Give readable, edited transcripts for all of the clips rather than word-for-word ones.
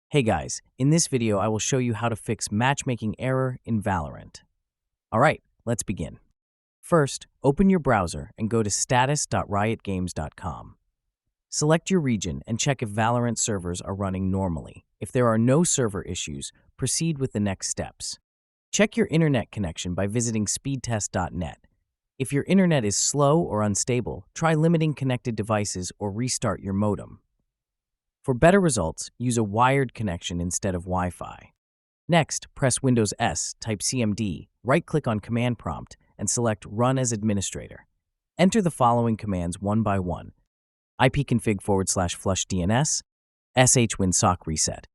Hey guys, in this video I will show you how to fix matchmaking error in Valorant. Alright, let's begin. First, open your browser and go to status.riotgames.com. Select your region and check if Valorant servers are running normally. If there are no server issues, proceed with the next steps. Check your internet connection by visiting speedtest.net. If your internet is slow or unstable, try limiting connected devices or restart your modem. For better results, use a wired connection instead of Wi-Fi. Next, press Windows S, type CMD, right-click on Command Prompt, and select Run as Administrator. Enter the following commands one by one: ipconfig/flush DNS, shwin reset.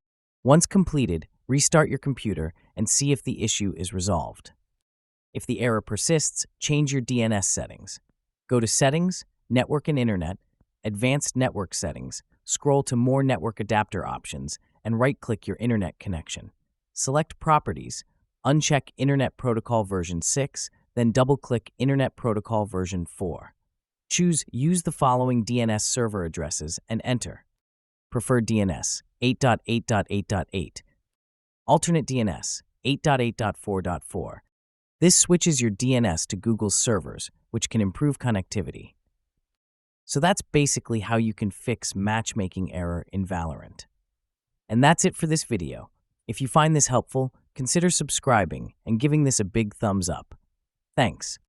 Once completed, restart your computer and see if the issue is resolved. If the error persists, change your DNS settings. Go to Settings, Network and Internet, Advanced Network Settings, scroll to More Network Adapter options, and right-click your internet connection. Select Properties, uncheck Internet Protocol version 6, then double-click Internet Protocol version 4. Choose Use the following DNS server addresses and enter. Preferred DNS, 8.8.8.8. Alternate DNS, 8.8.4.4. This switches your DNS to Google's servers, which can improve connectivity. So that's basically how you can fix matchmaking error in Valorant. And that's it for this video. If you find this helpful, consider subscribing and giving this a big thumbs up. Thanks.